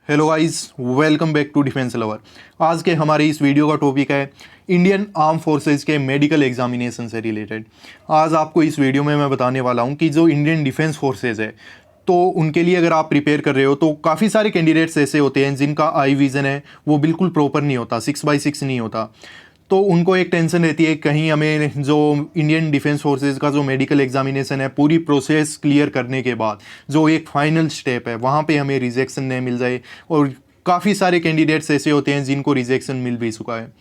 Hello guys, welcome back to defence lover. आज के हमारे इस वीडियो का टॉपिक है इंडियन आर्म फोर्सेस के मेडिकल एग्जामिनेशन से रिलेटेड। आज आपको इस वीडियो में मैं बताने वाला हूं कि जो इंडियन डिफेंस फोर्सेस है तो उनके लिए अगर आप प्रिपेयर कर रहे हो तो काफ़ी सारे कैंडिडेट्स ऐसे होते हैं जिनका आई विज़न है वो बिल्कुल प्रॉपर नहीं होता, 6x6 नहीं होता। तो उनको एक टेंशन रहती है कहीं हमें जो इंडियन डिफेंस फोर्सेस का जो मेडिकल एग्जामिनेशन है पूरी प्रोसेस क्लियर करने के बाद जो एक फाइनल स्टेप है वहाँ पे हमें रिजेक्शन नहीं मिल जाए। और काफ़ी सारे कैंडिडेट्स ऐसे होते हैं जिनको रिजेक्शन मिल भी चुका है।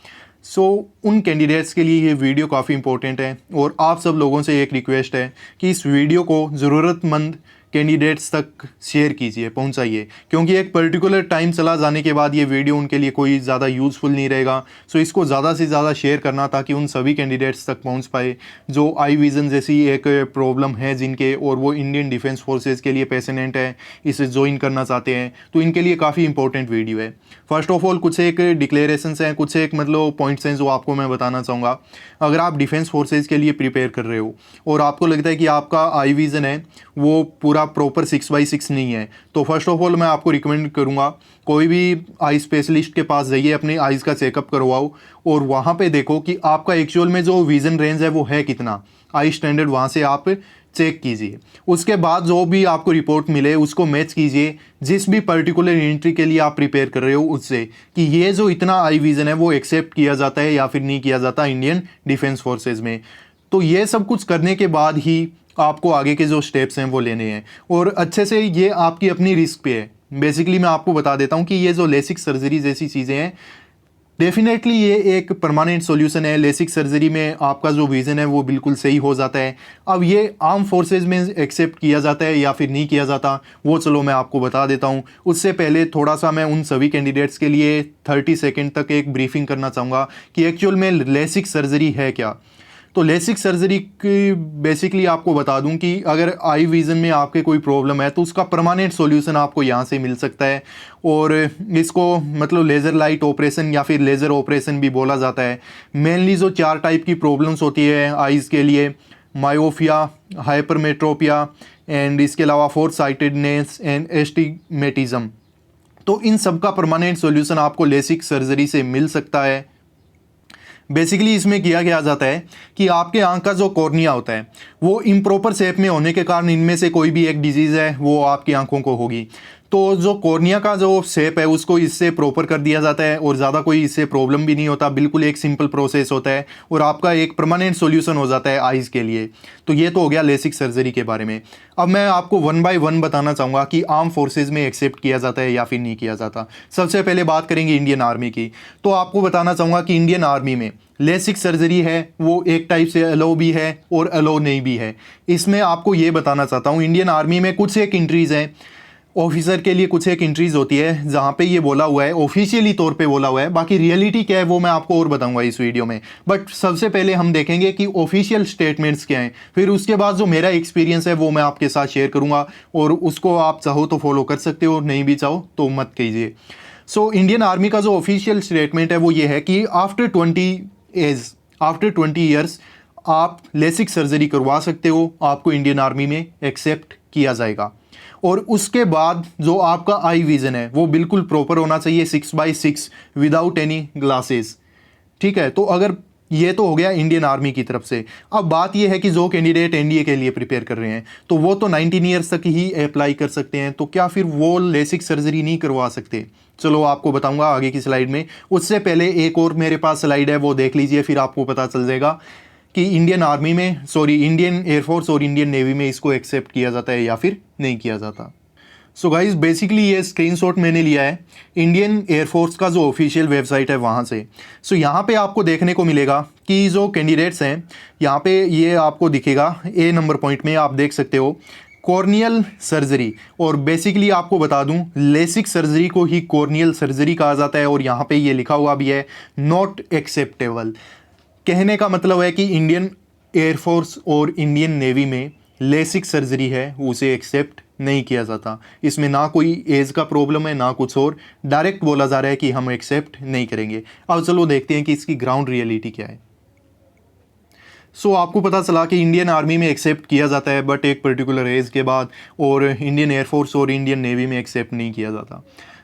उन कैंडिडेट्स के लिए ये वीडियो काफ़ी इंपॉर्टेंट है और आप सब लोगों से एक रिक्वेस्ट है कि इस वीडियो को ज़रूरतमंद कैंडिडेट्स तक शेयर कीजिए, पहुंचाइए, क्योंकि एक पर्टिकुलर टाइम चला जाने के बाद ये वीडियो उनके लिए कोई ज़्यादा यूज़फुल नहीं रहेगा। इसको ज़्यादा से ज़्यादा शेयर करना ताकि उन सभी कैंडिडेट्स तक पहुंच पाए जो आई विज़न जैसी एक प्रॉब्लम है जिनके, और वो इंडियन डिफेंस फोर्सेज के लिए पैशनेट है, इसे ज्वाइन करना चाहते हैं। तो इनके लिए काफ़ी इंपॉर्टेंट वीडियो है। फर्स्ट ऑफ ऑल कुछ एक डिक्लेरेशंस हैं, कुछ एक मतलब पॉइंट्स हैं जो आपको मैं बताना चाहूँगा। अगर आप डिफेंस फोर्सेज के लिए प्रिपेयर कर रहे हो और आपको लगता है कि आपका आई विज़न है वो पूरा प्रॉपर 6x6 नहीं है, तो फर्स्ट ऑफ ऑल मैं आपको रिकमेंड करूंगा कोई भी आई स्पेशलिस्ट के पास जाइए, अपनी आइज़ का चेकअप करवाओ और वहाँ पे देखो कि आपका एक्चुअल में जो विजन रेंज है वो है कितना। आई स्टैंडर्ड वहाँ से आप चेक कीजिए। उसके बाद जो भी आपको रिपोर्ट मिले उसको मैच कीजिए जिस भी पर्टिकुलर एंट्री के लिए आप प्रिपेयर कर रहे हो उससे, कि ये जो इतना आई विजन है वो एक्सेप्ट किया जाता है या फिर नहीं किया जाता इंडियन डिफेंस फोर्सेज में। तो ये सब कुछ करने के बाद ही आपको आगे के जो स्टेप्स हैं वो लेने हैं और अच्छे से, ये आपकी अपनी रिस्क पे है। बेसिकली मैं आपको बता देता हूँ कि ये जो लेसिक सर्जरी जैसी चीज़ें हैं डेफिनेटली ये एक परमानेंट सॉल्यूशन है। लेसिक सर्जरी में आपका जो विज़न है वो बिल्कुल सही हो जाता है। अब ये आर्म फोर्सेज में एक्सेप्ट किया जाता है या फिर नहीं किया जाता वो चलो मैं आपको बता देता हूँ। उससे पहले थोड़ा सा मैं उन सभी कैंडिडेट्स के लिए 30 सेकेंड तक एक ब्रीफिंग करना चाहूँगा कि एक्चुअल में लेसिक सर्जरी है क्या। तो लेसिक सर्जरी की बेसिकली आपको बता दूं कि अगर आई विज़न में आपके कोई प्रॉब्लम है तो उसका परमानेंट सॉल्यूशन आपको यहाँ से मिल सकता है। और इसको मतलब लेज़र लाइट ऑपरेशन या फिर लेज़र ऑपरेशन भी बोला जाता है। मेनली जो 4 टाइप की प्रॉब्लम्स होती है आइज़ के लिए, मायोपिया, हाइपरमेट्रोपिया एंड इसके अलावा फोर्थ साइटेडनेस एंड एस्टिग्मेटिज्म, तो इन सब का परमानेंट सॉल्यूशन आपको लेसिक सर्जरी से मिल सकता है। बेसिकली इसमें किया गया जाता है कि आपके आंख का जो कॉर्निया होता है वो इम्प्रॉपर शेप में होने के कारण इनमें से कोई भी एक डिजीज़ है वो आपकी आंखों को होगी। तो जो कॉर्निया का जो शेप है उसको इससे प्रॉपर कर दिया जाता है और ज़्यादा कोई इससे प्रॉब्लम भी नहीं होता, बिल्कुल एक सिंपल प्रोसेस होता है और आपका एक परमानेंट सॉल्यूशन हो जाता है आइज़ के लिए। तो ये तो हो गया लेसिक सर्जरी के बारे में। अब मैं आपको 1 बाय 1 बताना चाहूँगा कि आर्म फोर्सेज में एक्सेप्ट किया जाता है या फिर नहीं किया जाता। सबसे पहले बात करेंगे इंडियन आर्मी की। तो आपको बताना चाहूँगा कि इंडियन आर्मी में लेसिक सर्जरी है वो एक टाइप से अलो भी है और अलो नहीं भी है। इसमें आपको ये बताना चाहता हूँ इंडियन आर्मी में कुछ एक इंट्रीज़ हैं, ऑफिसर के लिए कुछ एक इंट्रीज होती है जहाँ पे ये बोला हुआ है, ऑफिशियली तौर पे बोला हुआ है। बाकी रियलिटी क्या है वो मैं आपको और बताऊंगा इस वीडियो में। बट सबसे पहले हम देखेंगे कि ऑफिशियल स्टेटमेंट्स क्या हैं, फिर उसके बाद जो मेरा एक्सपीरियंस है वो मैं आपके साथ शेयर करूंगा और उसको आप चाहो तो फॉलो कर सकते हो, नहीं भी चाहो तो मत कीजिए। इंडियन आर्मी का जो ऑफिशियल स्टेटमेंट है वो ये है कि आफ्टर 20 ईयर्स आप लेसिक सर्जरी करवा सकते हो, आपको इंडियन आर्मी में एक्सेप्ट किया जाएगा। और उसके बाद जो आपका आई विज़न है वो बिल्कुल प्रॉपर होना चाहिए, 6x6 विदाउट एनी ग्लासेस। ठीक है, तो अगर ये तो हो गया इंडियन आर्मी की तरफ से। अब बात ये है कि जो कैंडिडेट एनडीए के लिए प्रिपेयर कर रहे हैं तो वो तो 19 ईयर्स तक ही अप्लाई कर सकते हैं, तो क्या फिर वो लेसिक सर्जरी नहीं करवा सकते? चलो आपको बताऊंगा आगे की स्लाइड में। उससे पहले एक और मेरे पास स्लाइड है वो देख लीजिए, फिर आपको पता चल जाएगा कि इंडियन आर्मी में, इंडियन एयरफोर्स और इंडियन नेवी में इसको एक्सेप्ट किया जाता है या फिर नहीं किया जाता। गाइज बेसिकली ये स्क्रीनशॉट मैंने लिया है इंडियन एयरफोर्स का जो ऑफिशियल वेबसाइट है वहाँ से। यहाँ पे आपको देखने को मिलेगा कि जो कैंडिडेट्स हैं यहाँ पे ये आपको दिखेगा ए नंबर पॉइंट में, आप देख सकते हो कॉर्नियल सर्जरी। और बेसिकली आपको बता दूं लेसिक सर्जरी को ही कॉर्नियल सर्जरी कहा जाता है और यहाँ पे ये लिखा हुआ भी है नॉट एक्सेप्टेबल। कहने का मतलब है कि इंडियन एयरफोर्स और इंडियन नेवी में लेसिक सर्जरी है उसे एक्सेप्ट नहीं किया जाता। इसमें ना कोई एज का प्रॉब्लम है ना कुछ और, डायरेक्ट बोला जा रहा है कि हम एक्सेप्ट नहीं करेंगे। अब चलो देखते हैं कि इसकी ग्राउंड रियलिटी क्या है। आपको पता चला कि इंडियन आर्मी में एक्सेप्ट किया जाता है बट एक पर्टिकुलर एज के बाद, और इंडियन एयरफोर्स और इंडियन नेवी में एक्सेप्ट नहीं किया जाता।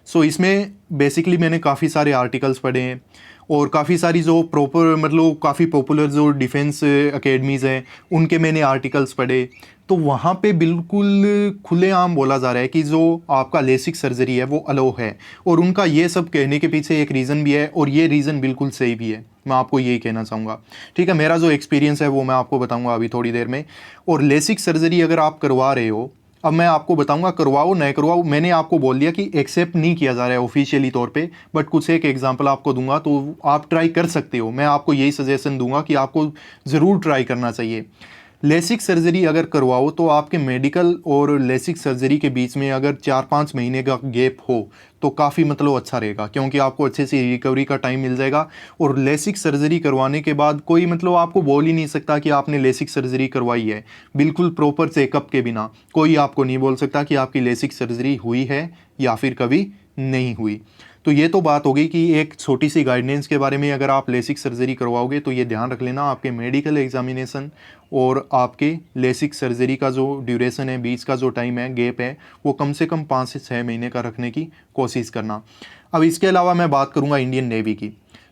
सो इसमें बेसिकली मैंने काफ़ी सारे आर्टिकल्स पढ़े हैं और काफ़ी सारी जो प्रॉपर मतलब काफ़ी पॉपुलर जो डिफेंस एकेडमीज़ हैं उनके मैंने आर्टिकल्स पढ़े। तो वहाँ पे बिल्कुल खुलेआम बोला जा रहा है कि जो आपका लेसिक सर्जरी है वो अलो है, और उनका ये सब कहने के पीछे एक रीज़न भी है और ये रीज़न बिल्कुल सही भी है। मैं आपको यही कहना चाहूँगा। ठीक है, मेरा जो एक्सपीरियंस है वो मैं आपको बताऊँगा अभी थोड़ी देर में। और लेसिक सर्जरी अगर आप करवा रहे हो, अब मैं आपको बताऊंगा करवाओ नहीं करवाओ, मैंने आपको बोल दिया कि एक्सेप्ट नहीं किया जा रहा है ऑफिशियली तौर पे, बट कुछ एक एग्जांपल आपको दूंगा तो आप ट्राई कर सकते हो। मैं आपको यही सजेशन दूंगा कि आपको ज़रूर ट्राई करना चाहिए। लेसिक सर्जरी अगर करवाओ तो आपके मेडिकल और लेसिक सर्जरी के बीच में अगर 4-5 महीने का गैप हो तो काफ़ी मतलब अच्छा रहेगा, क्योंकि आपको अच्छे से रिकवरी का टाइम मिल जाएगा। और लेसिक सर्जरी करवाने के बाद कोई मतलब आपको बोल ही नहीं सकता कि आपने लेसिक सर्जरी करवाई है। बिल्कुल प्रॉपर चेकअप के बिना कोई आपको नहीं बोल सकता कि आपकी लेसिक सर्जरी हुई है या फिर कभी नहीं हुई। तो ये तो बात हो गई कि एक छोटी सी गाइडेंस के बारे में। अगर आप लेसिक सर्जरी करवाओगे तो ये ध्यान रख लेना, आपके मेडिकल एग्जामिनेशन और आपके लेसिक सर्जरी का जो ड्यूरेशन है, बीच का जो टाइम है, गैप है, वो कम से कम 5 से 6 महीने का रखने की कोशिश करना। अब इसके अलावा मैं बात करूँगा इंडियन नेवी की।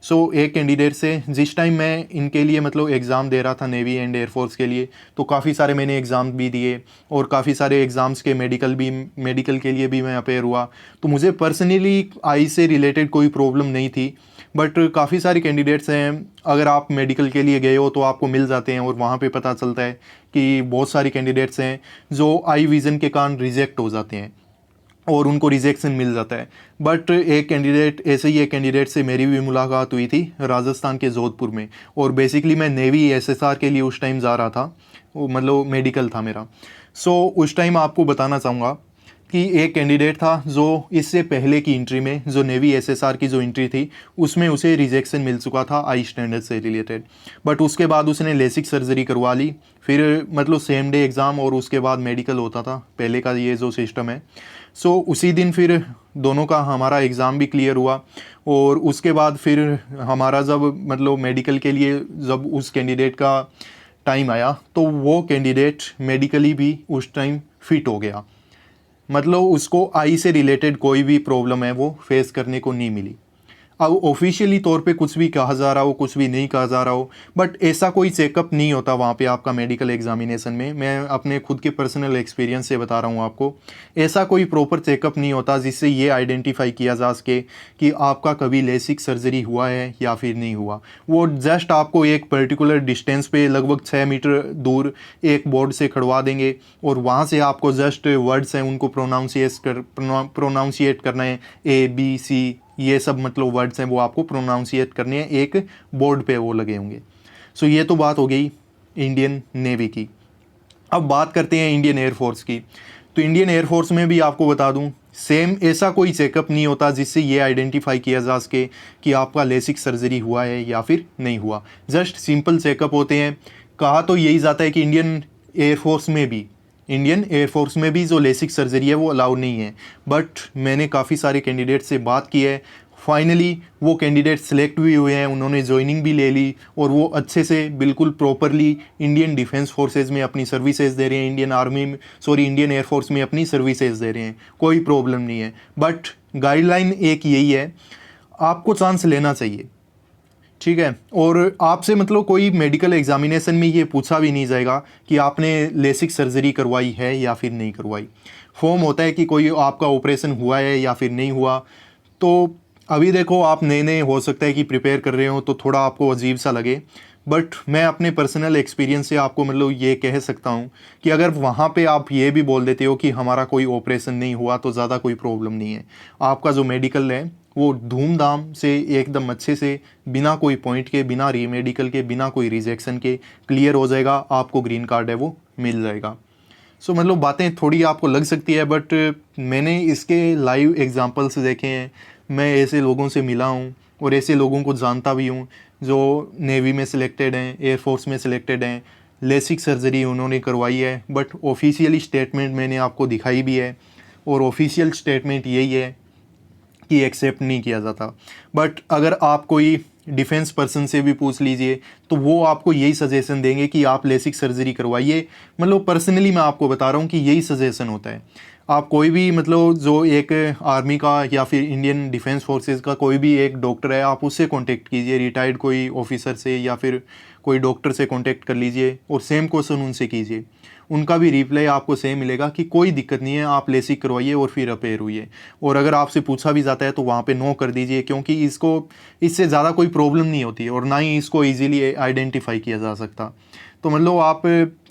एक कैंडिडेट से जिस टाइम मैं इनके लिए मतलब एग्ज़ाम दे रहा था नेवी एंड एयरफोर्स के लिए, तो काफ़ी सारे मैंने एग्ज़ाम भी दिए और काफ़ी सारे एग्ज़ाम्स के मेडिकल के लिए भी मैं अपेयर हुआ। तो मुझे पर्सनली आई से रिलेटेड कोई प्रॉब्लम नहीं थी, बट काफ़ी सारे कैंडिडेट्स हैं, अगर आप मेडिकल के लिए गए हो तो आपको मिल जाते हैं और वहाँ पे पता चलता है कि बहुत सारे कैंडिडेट्स हैं जो आई विज़न के कारण रिजेक्ट हो जाते हैं और उनको रिजेक्शन मिल जाता है। बट एक कैंडिडेट, ऐसे ही एक कैंडिडेट से मेरी भी मुलाकात हुई थी राजस्थान के जोधपुर में, और बेसिकली मैं नेवी एसएसआर के लिए उस टाइम जा रहा था, वो मतलब मेडिकल था मेरा। उस टाइम आपको बताना चाहूँगा कि एक कैंडिडेट था जो इससे पहले की एंट्री में, जो नेवी एसएसआर की जो एंट्री थी उसमें उसे रिजेक्शन मिल चुका था आई स्टैंडर्ड से रिलेटेड, बट उसके बाद उसने लेसिक सर्जरी करवा ली। फिर मतलब सेम डे एग्ज़ाम और उसके बाद मेडिकल होता था पहले का ये जो सिस्टम है। उसी दिन फिर दोनों का हमारा एग्ज़ाम भी क्लियर हुआ, और उसके बाद फिर हमारा जब मतलब मेडिकल के लिए जब उस कैंडिडेट का टाइम आया तो वो कैंडिडेट मेडिकली भी उस टाइम फिट हो गया। मतलब उसको आई से रिलेटेड कोई भी प्रॉब्लम है वो फेस करने को नहीं मिली। अब ऑफिशियली तौर पे कुछ भी कहा जा रहा हो, कुछ भी नहीं कहा जा रहा हो, बट ऐसा कोई चेकअप नहीं होता वहाँ पे आपका मेडिकल एग्जामिनेशन में। मैं अपने खुद के पर्सनल एक्सपीरियंस से बता रहा हूँ आपको, ऐसा कोई प्रॉपर चेकअप नहीं होता जिससे ये आइडेंटिफाई किया जा सके कि आपका कभी लेसिक सर्जरी हुआ है या फिर नहीं हुआ। वो जस्ट आपको एक पर्टिकुलर डिस्टेंस पे लगभग 6 मीटर दूर एक बोर्ड से खड़वा देंगे और वहाँ से आपको जस्ट वर्ड्स हैं उनको प्रोनाउंसिएट करना है, ABC, ये सब मतलब वर्ड्स हैं वो आपको प्रोनाउंसिएट करने हैं, एक बोर्ड पे वो लगे होंगे। ये तो बात हो गई इंडियन नेवी की। अब बात करते हैं इंडियन एयरफोर्स की। तो इंडियन एयरफोर्स में भी आपको बता दूं, सेम ऐसा कोई चेकअप नहीं होता जिससे ये आइडेंटिफाई किया जा सके कि आपका लेसिक सर्जरी हुआ है या फिर नहीं हुआ। जस्ट सिंपल चेकअप होते हैं। कहा तो यही जाता है कि इंडियन एयरफोर्स में भी जो लेसिक सर्जरी है वो अलाउड नहीं है, बट मैंने काफ़ी सारे कैंडिडेट से बात की है। फाइनली वो कैंडिडेट सेलेक्ट भी हुए हैं, उन्होंने ज्वाइनिंग भी ले ली और वो अच्छे से बिल्कुल प्रॉपरली इंडियन डिफेंस फोर्सेज में अपनी सर्विसेज दे रहे हैं, इंडियन एयरफोर्स में अपनी सर्विसेज दे रहे हैं, कोई प्रॉब्लम नहीं है। बट गाइडलाइन एक यही है, आपको चांस लेना चाहिए, ठीक है। और आपसे मतलब कोई मेडिकल एग्जामिनेशन में ये पूछा भी नहीं जाएगा कि आपने लेसिक सर्जरी करवाई है या फिर नहीं करवाई। फॉर्म होता है कि कोई आपका ऑपरेशन हुआ है या फिर नहीं हुआ। तो अभी देखो आप नए नए हो सकता है कि प्रिपेयर कर रहे हो तो थोड़ा आपको अजीब सा लगे, बट मैं अपने पर्सनल एक्सपीरियंस से आपको मतलब ये कह सकता हूँ कि अगर वहाँ पे आप ये भी बोल देते हो कि हमारा कोई ऑपरेशन नहीं हुआ तो ज़्यादा कोई प्रॉब्लम नहीं है। आपका जो मेडिकल है वो धूमधाम से एकदम अच्छे से बिना कोई पॉइंट के, बिना रीमेडिकल के, बिना कोई रिजेक्शन के क्लियर हो जाएगा, आपको ग्रीन कार्ड है वो मिल जाएगा। मतलब बातें थोड़ी आपको लग सकती है, बट मैंने इसके लाइव एग्जांपल्स देखे हैं, मैं ऐसे लोगों से मिला हूँ और ऐसे लोगों को जानता भी हूँ जो नेवी में सिलेक्टेड हैं, एयरफोर्स में सिलेक्टेड हैं, लेसिक सर्जरी उन्होंने करवाई है, बट ऑफिशियली स्टेटमेंट मैंने आपको दिखाई भी है और ऑफिशियल स्टेटमेंट यही है कि एक्सेप्ट नहीं किया जाता। बट अगर आप कोई डिफेंस पर्सन से भी पूछ लीजिए तो वो आपको यही सजेशन देंगे कि आप लेसिक सर्जरी करवाइए। मतलब पर्सनली मैं आपको बता रहा हूँ कि यही सजेशन होता है। आप कोई भी मतलब जो एक आर्मी का या फिर इंडियन डिफेंस फोर्सेस का कोई भी एक डॉक्टर है, आप उससे कांटेक्ट कीजिए, रिटायर्ड कोई ऑफिसर से या फिर कोई डॉक्टर से कांटेक्ट कर लीजिए और सेम क्वेश्चन उनसे कीजिए। उनका भी रिप्लाई आपको सेम मिलेगा कि कोई दिक्कत नहीं है, आप लेसिक करवाइए और फिर रिपेयर हुई। और अगर आपसे पूछा भी जाता है तो वहाँ पे नो कर दीजिए, क्योंकि इससे ज़्यादा कोई प्रॉब्लम नहीं होती है और ना ही इसको ईजिली आइडेंटिफाई किया जा सकता। तो मतलब आप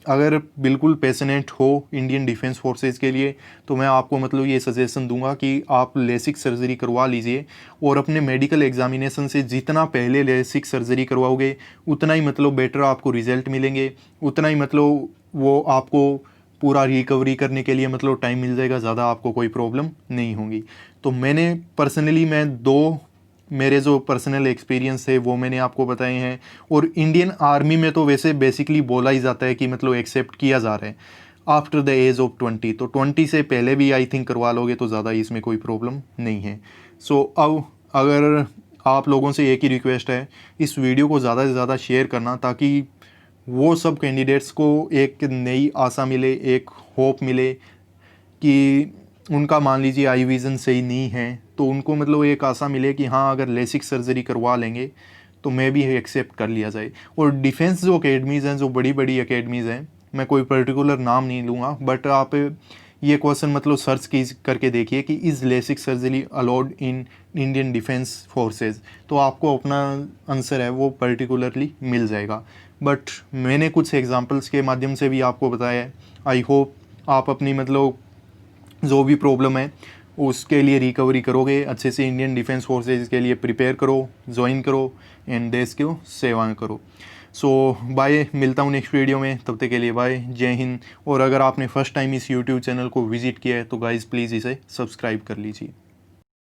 अगर बिल्कुल पैशनेट हो इंडियन डिफेंस फोर्सेस के लिए, तो मैं आपको मतलब ये सजेशन दूंगा कि आप लेसिक सर्जरी करवा लीजिए। और अपने मेडिकल एग्जामिनेशन से जितना पहले लेसिक सर्जरी करवाओगे उतना ही मतलब बेटर आपको रिजल्ट मिलेंगे, उतना ही मतलब वो आपको पूरा रिकवरी करने के लिए मतलब टाइम मिल जाएगा, ज़्यादा आपको कोई प्रॉब्लम नहीं होगी। तो मैं दो मेरे जो पर्सनल एक्सपीरियंस है वो मैंने आपको बताए हैं। और इंडियन आर्मी में तो वैसे बेसिकली बोला ही जाता है कि मतलब एक्सेप्ट किया जा रहा है आफ्टर द एज ऑफ 20, तो 20 से पहले भी आई थिंक करवा लोगे तो ज़्यादा इसमें कोई प्रॉब्लम नहीं है। सो अब अगर आप लोगों से एक ही रिक्वेस्ट है, इस वीडियो को ज़्यादा से ज़्यादा शेयर करना, ताकि वो सब कैंडिडेट्स को एक नई आशा मिले, एक होप मिले कि उनका मान लीजिए आई विज़न सही नहीं है तो उनको मतलब एक आशा मिले कि हाँ अगर लेसिक सर्जरी करवा लेंगे तो मैं भी एक्सेप्ट कर लिया जाए। और डिफेंस जो अकेडमीज़ हैं, जो बड़ी बड़ी अकेडमीज़ हैं, मैं कोई पर्टिकुलर नाम नहीं लूँगा, बट आप ये क्वेश्चन मतलब सर्च की करके देखिए कि is LASIK surgery allowed in Indian defence forces, तो आपको अपना आंसर है वो पर्टिकुलरली मिल जाएगा। बट मैंने कुछ एग्जांपल्स के माध्यम से भी आपको बताया है। आई होप आप अपनी मतलब जो भी प्रॉब्लम है उसके लिए रिकवरी करोगे, अच्छे से इंडियन डिफेंस फोर्सेज के लिए प्रिपेयर करो, ज्वाइन करो एंड देश को सेवा करो। सो बाय, मिलता हूँ नेक्स्ट वीडियो में, तब तक के लिए बाय, जय हिंद। और अगर आपने फर्स्ट टाइम इस यूट्यूब चैनल को विजिट किया है तो गाइज़ प्लीज़ इसे सब्सक्राइब कर लीजिए।